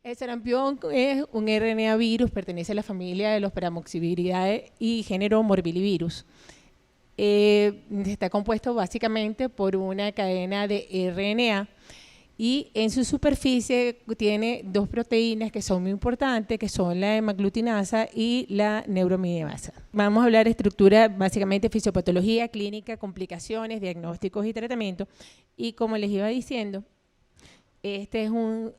El sarampión es un RNA virus, pertenece a la familia de los Paramoxiviridae y género Morbillivirus. Está compuesto básicamente por una cadena de RNA y en su superficie tiene dos proteínas que son muy importantes, que son la hemaglutinasa y la neuraminidasa. Vamos a hablar de estructura, básicamente fisiopatología, clínica, complicaciones, diagnósticos y tratamiento. Y como les iba diciendo, este es un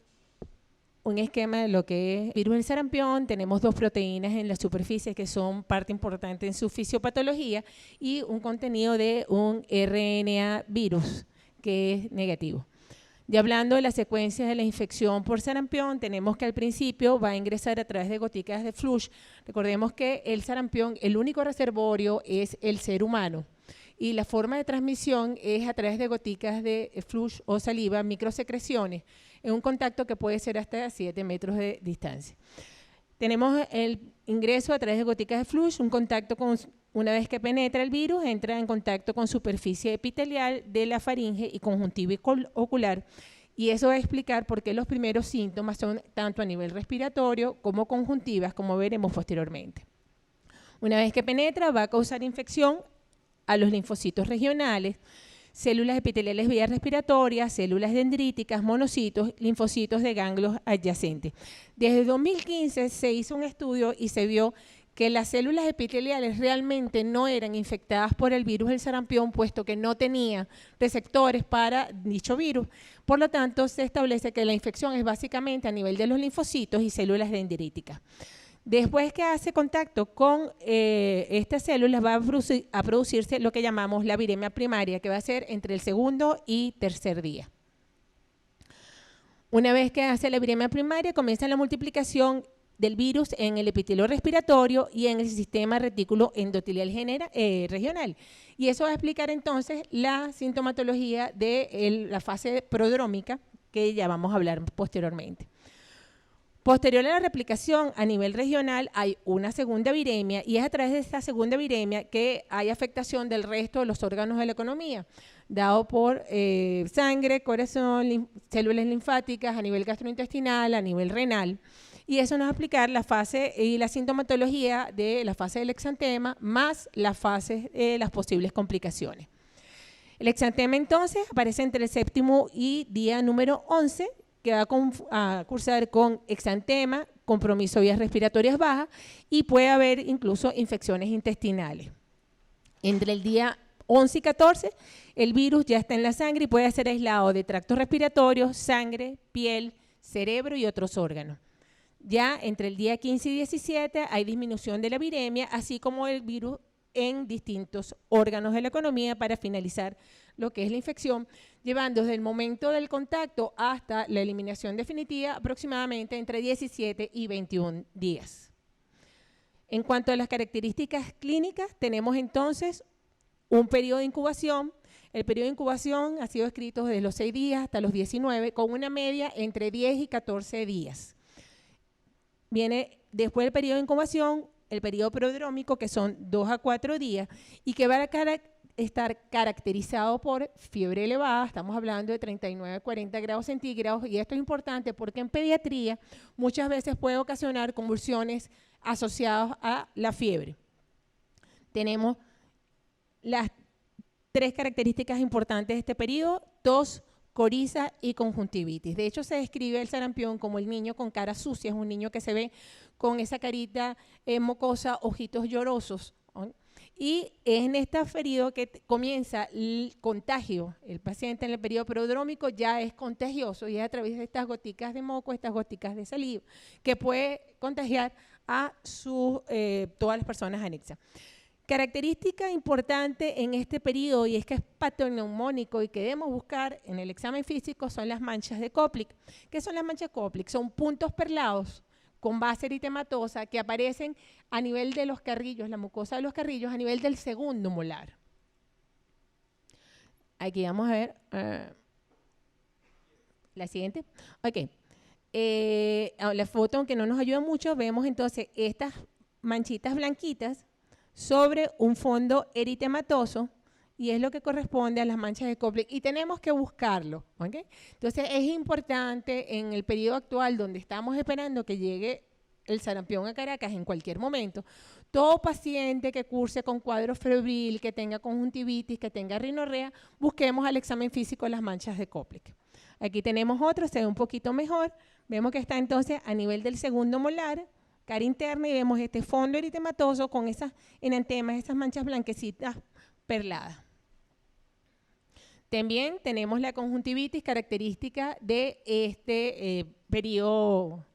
esquema de lo que es virus del sarampión. Tenemos dos proteínas en la superficie que son parte importante en su fisiopatología y un contenido de un RNA virus que es negativo. Y hablando de las secuencias de la infección por sarampión, tenemos que al principio va a ingresar a través de goticas de flush. Recordemos que el sarampión, el único reservorio es el ser humano. Y la forma de transmisión es a través de goticas de flush o saliva, microsecreciones, en un contacto que puede ser hasta 7 metros de distancia. Tenemos el ingreso a través de goticas de flush, un contacto con, una vez que penetra el virus, entra en contacto con superficie epitelial de la faringe y conjuntiva ocular, y eso va a explicar por qué los primeros síntomas son tanto a nivel respiratorio como conjuntivas, como veremos posteriormente. Una vez que penetra, va a causar infección a los linfocitos regionales, células epiteliales vías respiratorias, células dendríticas, monocitos, linfocitos de ganglios adyacentes. Desde 2015 se hizo un estudio y se vio que las células epiteliales realmente no eran infectadas por el virus del sarampión, puesto que no tenía receptores para dicho virus. Por lo tanto, se establece que la infección es básicamente a nivel de los linfocitos y células dendríticas. Después que hace contacto con estas células va a producirse lo que llamamos la viremia primaria, que va a ser entre el segundo y tercer día. Una vez que hace la viremia primaria, comienza la multiplicación del virus en el epitelio respiratorio y en el sistema retículo endotelial regional. Y eso va a explicar entonces la sintomatología de la fase prodrómica, que ya vamos a hablar posteriormente. Posterior a la replicación a nivel regional hay una segunda viremia y es a través de esta segunda viremia que hay afectación del resto de los órganos de la economía, dado por sangre, corazón, células linfáticas a nivel gastrointestinal, a nivel renal. Y eso nos va a explicar la fase y la sintomatología de la fase del exantema más las fases de las posibles complicaciones. El exantema entonces aparece entre el séptimo y día número 11, que va a cursar con exantema, compromiso de vías respiratorias bajas y puede haber incluso infecciones intestinales. Entre el día 11 y 14, el virus ya está en la sangre y puede ser aislado de tractos respiratorios, sangre, piel, cerebro y otros órganos. Ya entre el día 15 y 17 hay disminución de la viremia, así como el virus en distintos órganos de la economía para finalizar lo que es la infección, llevando desde el momento del contacto hasta la eliminación definitiva aproximadamente entre 17 y 21 días. En cuanto a las características clínicas, tenemos entonces un periodo de incubación. El periodo de incubación ha sido escrito desde los 6 días hasta los 19, con una media entre 10 y 14 días. Viene después del periodo de incubación el periodo prodrómico, que son 2 a 4 días, y que va a estar caracterizado por fiebre elevada. Estamos hablando de 39 a 40 grados centígrados, y esto es importante porque en pediatría muchas veces puede ocasionar convulsiones asociadas a la fiebre. Tenemos las 3 características importantes de este periodo: tos, coriza y conjuntivitis. De hecho, se describe el sarampión como el niño con cara sucia, es un niño que se ve con esa carita mocosa, ojitos llorosos, ¿no? Y es en este periodo que comienza el contagio. El paciente en el periodo prodrómico ya es contagioso y es a través de estas goticas de moco, estas goticas de saliva, que puede contagiar a todas las personas anexas. Característica importante en este periodo, y es que es patoneumónico y que debemos buscar en el examen físico, son las manchas de Koplik. ¿Qué son las manchas Koplik? Son puntos perlados con base eritematosa que aparecen a nivel de los carrillos, la mucosa de los carrillos, a nivel del segundo molar. Aquí vamos a ver la siguiente. Ok. La foto, aunque no nos ayuda mucho, vemos entonces estas manchitas blanquitas sobre un fondo eritematoso y es lo que corresponde a las manchas de Koplik y tenemos que buscarlo, ¿ok? Entonces es importante en el periodo actual donde estamos esperando que llegue el sarampión a Caracas en cualquier momento, todo paciente que curse con cuadro febril, que tenga conjuntivitis, que tenga rinorrea, busquemos al examen físico las manchas de Koplik. Aquí tenemos otro, se ve un poquito mejor, vemos que está entonces a nivel del segundo molar, cara interna, y vemos este fondo eritematoso con esas enantemas, esas manchas blanquecitas perladas. También tenemos la conjuntivitis característica de este periodo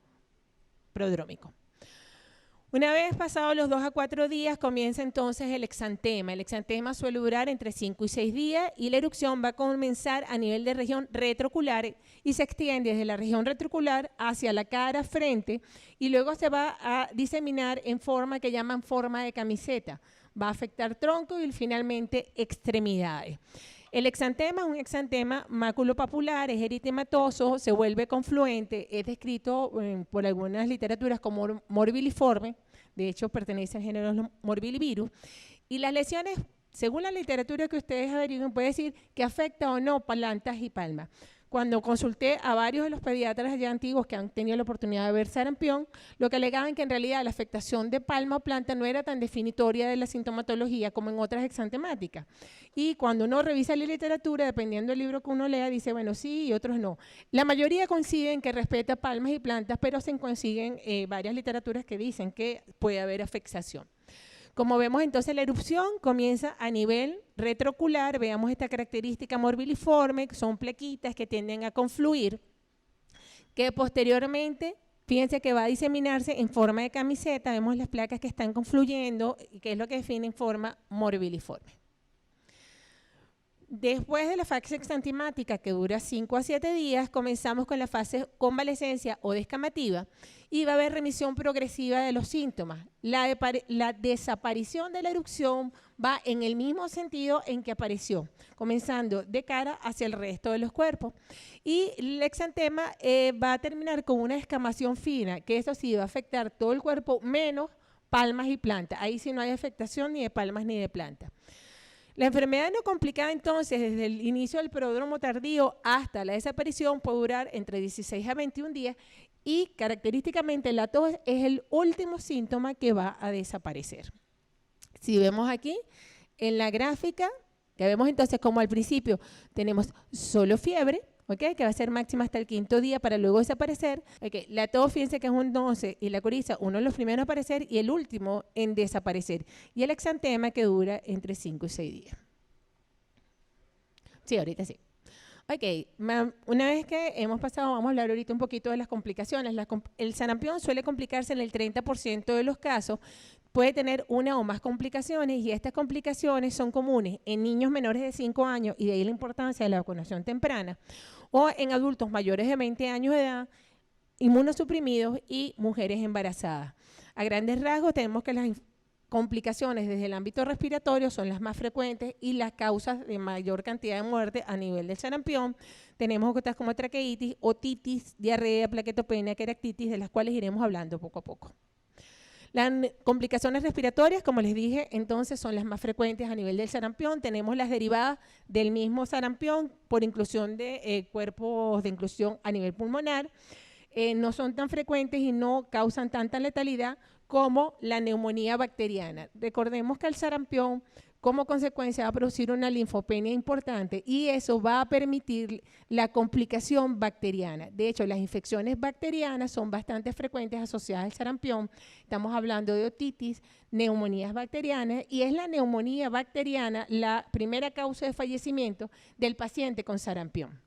prodrómico. Una vez pasados los 2 a 4 días comienza entonces el exantema. El exantema suele durar entre 5 y 6 días y la erupción va a comenzar a nivel de región retroocular y se extiende desde la región retroocular hacia la cara, frente, y luego se va a diseminar en forma que llaman forma de camiseta. Va a afectar tronco y finalmente extremidades. El exantema es un exantema maculopapular, es eritematoso, se vuelve confluente, es descrito por algunas literaturas como morbiliforme, de hecho pertenece al género de los morbilivirus, y las lesiones, según la literatura que ustedes averigüen, puede decir que afecta o no plantas y palmas. Cuando consulté a varios de los pediatras ya antiguos que han tenido la oportunidad de ver sarampión, lo que alegaban que en realidad la afectación de palma o planta no era tan definitoria de la sintomatología como en otras exantemáticas. Y cuando uno revisa la literatura, dependiendo del libro que uno lea, dice, bueno, sí, y otros no. La mayoría coinciden que respeta palmas y plantas, pero se consiguen varias literaturas que dicen que puede haber afectación. Como vemos entonces la erupción comienza a nivel retroocular, veamos esta característica morbiliforme, que son plaquitas que tienden a confluir, que posteriormente, fíjense que va a diseminarse en forma de camiseta, vemos las placas que están confluyendo, que es lo que define en forma morbiliforme. Después de la fase exantemática, que dura 5 a 7 días, comenzamos con la fase convalescencia o descamativa y va a haber remisión progresiva de los síntomas. La desaparición de la erupción va en el mismo sentido en que apareció, comenzando de cara hacia el resto de los cuerpos. Y el exantema va a terminar con una escamación fina, que eso sí va a afectar todo el cuerpo menos palmas y plantas. Ahí sí no hay afectación ni de palmas ni de plantas. La enfermedad no complicada entonces desde el inicio del prodromo tardío hasta la desaparición puede durar entre 16 a 21 días y característicamente la tos es el último síntoma que va a desaparecer. Si vemos aquí en la gráfica, que vemos entonces como al principio tenemos solo fiebre, ¿okay? Que va a ser máxima hasta el 5.º día para luego desaparecer. Okay. La tos, fíjense que es un 11 y la coriza, uno de los primeros en aparecer y el último en desaparecer. Y el exantema que dura entre 5 y 6 días. Sí, ahorita sí. Ok, una vez que hemos pasado, vamos a hablar ahorita un poquito de las complicaciones. El sarampión suele complicarse en el 30% de los casos, puede tener una o más complicaciones y estas complicaciones son comunes en niños menores de 5 años y de ahí la importancia de la vacunación temprana o en adultos mayores de 20 años de edad, inmunosuprimidos y mujeres embarazadas. A grandes rasgos tenemos que las complicaciones desde el ámbito respiratorio son las más frecuentes y las causas de mayor cantidad de muerte a nivel del sarampión. Tenemos otras como traqueitis, otitis, diarrea, plaquetopenia, queratitis, de las cuales iremos hablando poco a poco. Las complicaciones respiratorias, como les dije, entonces son las más frecuentes a nivel del sarampión. Tenemos las derivadas del mismo sarampión por inclusión de cuerpos de inclusión a nivel pulmonar. No son tan frecuentes y no causan tanta letalidad como la neumonía bacteriana. Recordemos que el sarampión, como consecuencia, va a producir una linfopenia importante y eso va a permitir la complicación bacteriana. De hecho, las infecciones bacterianas son bastante frecuentes asociadas al sarampión. Estamos hablando de otitis, neumonías bacterianas y es la neumonía bacteriana la primera causa de fallecimiento del paciente con sarampión.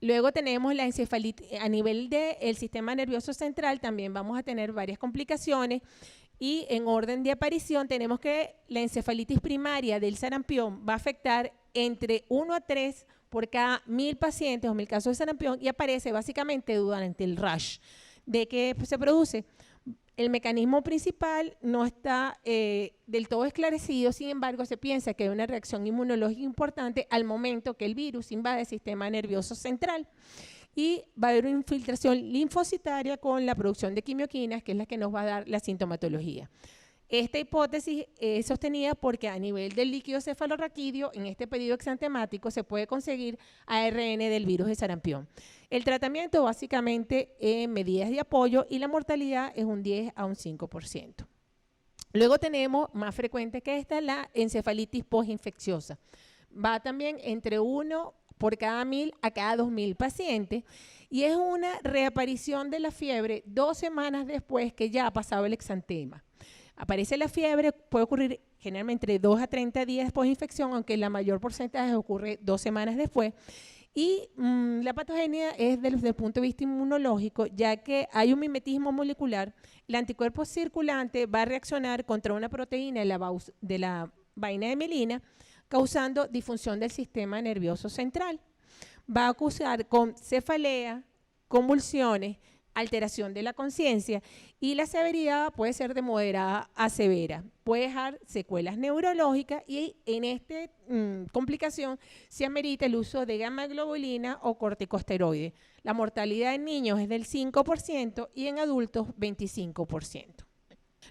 Luego tenemos la encefalitis, a nivel del sistema nervioso central también vamos a tener varias complicaciones y en orden de aparición tenemos que la encefalitis primaria del sarampión va a afectar entre 1 a 3 por cada 1.000 pacientes o 1.000 casos de sarampión y aparece básicamente durante el rash. ¿De qué se produce? El mecanismo principal no está del todo esclarecido, sin embargo se piensa que hay una reacción inmunológica importante al momento que el virus invade el sistema nervioso central y va a haber una infiltración linfocitaria con la producción de quimioquinas, que es la que nos va a dar la sintomatología. Esta hipótesis es sostenida porque a nivel del líquido cefalorraquídeo, en este pedido exantemático, se puede conseguir ARN del virus de sarampión. El tratamiento básicamente medidas de apoyo y la mortalidad es un 10 a un 5%. Luego tenemos, más frecuente que esta, la encefalitis postinfecciosa. Va también entre 1 por cada 1000 a cada 2000 pacientes y es una reaparición de la fiebre 2 semanas después que ya ha pasado el exantema. Aparece la fiebre, puede ocurrir generalmente entre 2 a 30 días después de infección, aunque la mayor porcentaje ocurre 2 semanas después. Y la patogenia es desde el punto de vista inmunológico, ya que hay un mimetismo molecular. El anticuerpo circulante va a reaccionar contra una proteína de la vaina de mielina, causando disfunción del sistema nervioso central. Va a causar con cefalea, convulsiones, alteración de la conciencia y la severidad puede ser de moderada a severa. Puede dejar secuelas neurológicas y en esta complicación se amerita el uso de gamma-globulina o corticosteroides. La mortalidad en niños es del 5% y en adultos 25%.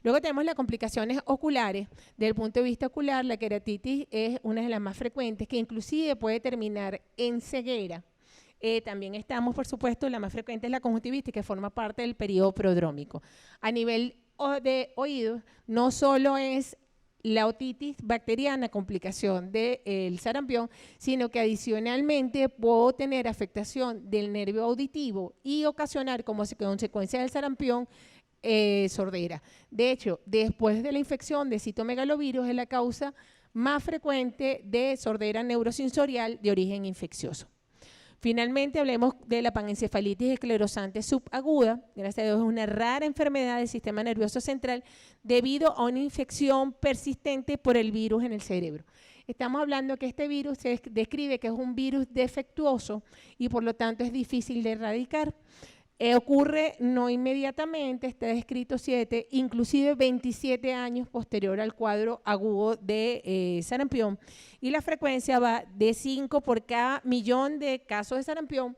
Luego tenemos las complicaciones oculares. Desde el punto de vista ocular, la queratitis es una de las más frecuentes, que inclusive puede terminar en ceguera. También estamos, por supuesto, la más frecuente es la conjuntivitis, que forma parte del periodo prodrómico. A nivel de oídos, no solo es la otitis bacteriana, complicación del sarampión, sino que adicionalmente puedo tener afectación del nervio auditivo y ocasionar como consecuencia del sarampión sordera. De hecho, después de la infección de citomegalovirus es la causa más frecuente de sordera neurosensorial de origen infeccioso. Finalmente, hablemos de la panencefalitis esclerosante subaguda. Gracias a Dios es una rara enfermedad del sistema nervioso central debido a una infección persistente por el virus en el cerebro. Estamos hablando que este virus se describe que es un virus defectuoso y por lo tanto es difícil de erradicar. Ocurre no inmediatamente, está descrito 7, inclusive 27 años posterior al cuadro agudo de sarampión, y la frecuencia va de 5 por cada millón de casos de sarampión,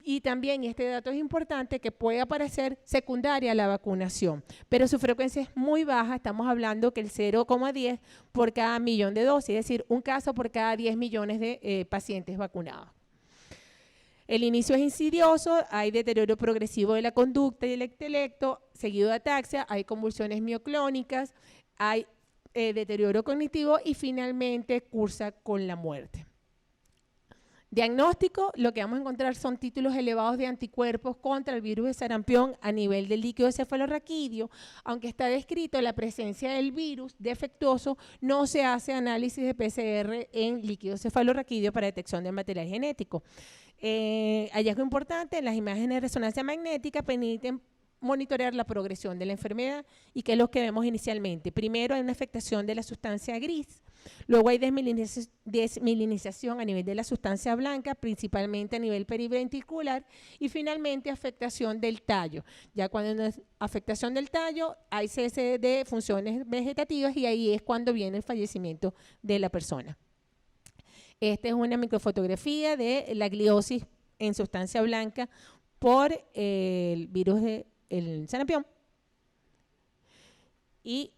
y también, y este dato es importante, que puede aparecer secundaria a la vacunación, pero su frecuencia es muy baja, estamos hablando que el 0,10 por cada millón de dosis, es decir, un caso por cada 10 millones de pacientes vacunados. El inicio es insidioso, hay deterioro progresivo de la conducta y el intelecto, seguido de ataxia, hay convulsiones mioclónicas, hay deterioro cognitivo y finalmente cursa con la muerte. Diagnóstico, lo que vamos a encontrar son títulos elevados de anticuerpos contra el virus de sarampión a nivel del líquido cefalorraquídeo. Aunque está descrito la presencia del virus defectuoso, no se hace análisis de PCR en líquido cefalorraquídeo para detección de material genético. Hallazgo importante, las imágenes de resonancia magnética permiten monitorear la progresión de la enfermedad y qué es lo que vemos inicialmente. Primero hay una afectación de la sustancia gris, luego hay desmielinización a nivel de la sustancia blanca, principalmente a nivel periventricular, y finalmente afectación del tallo. Ya cuando hay afectación del tallo hay cese de funciones vegetativas y ahí es cuando viene el fallecimiento de la persona. Esta es una microfotografía de la gliosis en sustancia blanca por el virus del sarampión. Y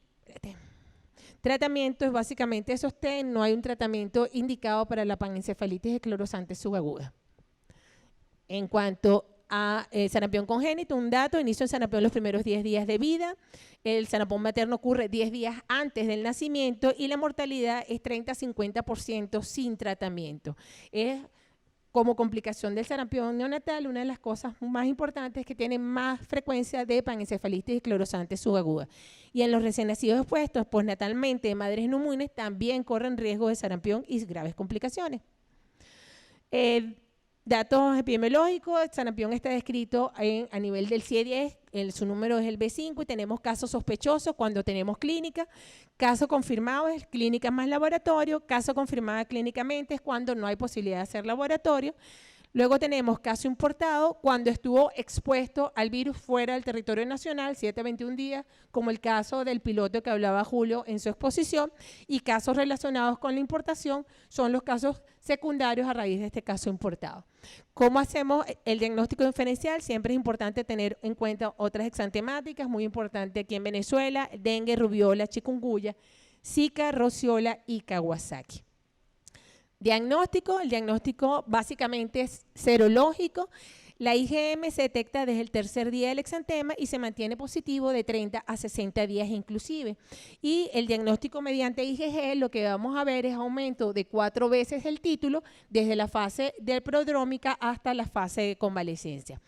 tratamiento es básicamente sostén, no hay un tratamiento indicado para la panencefalitis esclerosante subaguda. En cuanto a sarampión congénito, un dato, inicio en sarampión los primeros 10 días de vida, el sarampión materno ocurre 10 días antes del nacimiento y la mortalidad es 30-50% sin tratamiento. Es como complicación del sarampión neonatal, una de las cosas más importantes es que tiene más frecuencia de panencefalitis esclerosante subaguda. Y en los recién nacidos expuestos postnatalmente de madres no inmunes también corren riesgo de sarampión y graves complicaciones. Datos epidemiológicos, el sarampión está descrito a nivel del CIE-10, su número es el B5 y tenemos casos sospechosos cuando tenemos clínica, caso confirmado es clínica más laboratorio, caso confirmada clínicamente es cuando no hay posibilidad de hacer laboratorio. Luego tenemos caso importado cuando estuvo expuesto al virus fuera del territorio nacional, 7 a 21 días, como el caso del piloto que hablaba Julio en su exposición, y casos relacionados con la importación son los casos secundarios a raíz de este caso importado. ¿Cómo hacemos el diagnóstico diferencial? Siempre es importante tener en cuenta otras exantemáticas, muy importante aquí en Venezuela: dengue, rubiola, chikungunya, Zika, rociola y Kawasaki. Diagnóstico: el diagnóstico básicamente es serológico. La IgM se detecta desde el tercer día del exantema y se mantiene positivo de 30 a 60 días inclusive. Y el diagnóstico mediante IgG, lo que vamos a ver es aumento de 4 veces el título desde la fase de prodrómica hasta la fase de convalecencia.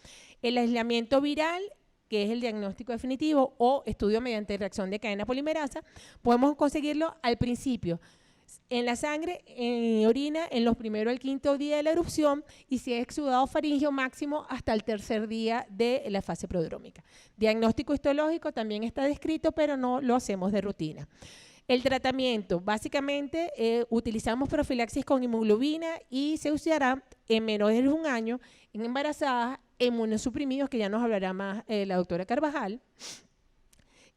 El aislamiento viral, que es el diagnóstico definitivo o estudio mediante reacción de cadena polimerasa, podemos conseguirlo al principio, en la sangre, en orina, en los primeros al quinto día de la erupción, y si es exudado faríngeo, máximo hasta el tercer día de la fase prodrómica. Diagnóstico histológico también está descrito, pero no lo hacemos de rutina. El tratamiento: básicamente utilizamos profilaxis con hemoglobina y se usará en menores de 1 año, en embarazadas, inmunosuprimidos, que ya nos hablará más la doctora Carvajal.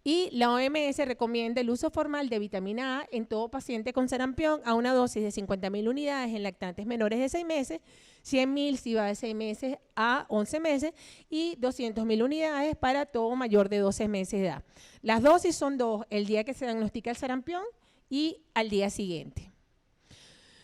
Y la OMS recomienda el uso formal de vitamina A en todo paciente con sarampión a una dosis de 50.000 unidades en lactantes menores de 6 meses, 100.000 si va de 6 meses a 11 meses y 200.000 unidades para todo mayor de 12 meses de edad. Las dosis son 2, el día que se diagnostica el sarampión y al día siguiente.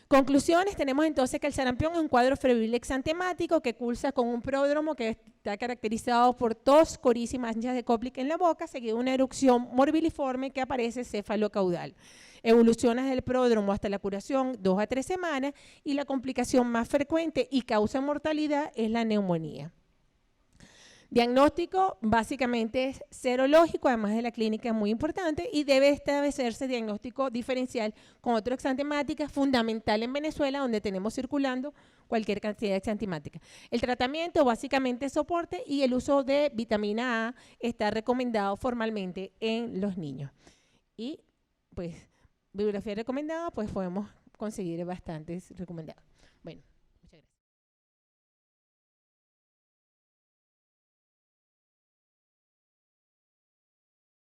Conclusiones: tenemos entonces que el sarampión es un cuadro febril exantemático que cursa con un pródromo que está caracterizado por tos, coriza y manchas de Koplik en la boca, seguido de una erupción morbiliforme que aparece cefalocaudal. Evoluciona desde el pródromo hasta la curación 2 a 3 semanas y la complicación más frecuente y causa mortalidad es la neumonía. Diagnóstico básicamente es serológico, además de la clínica es muy importante, y debe establecerse diagnóstico diferencial con otras exantemáticas, fundamental en Venezuela, donde tenemos circulando cualquier cantidad de exantemáticas. El tratamiento básicamente es soporte y el uso de vitamina A está recomendado formalmente en los niños. Y pues bibliografía recomendada, pues podemos conseguir bastantes recomendados. Bueno.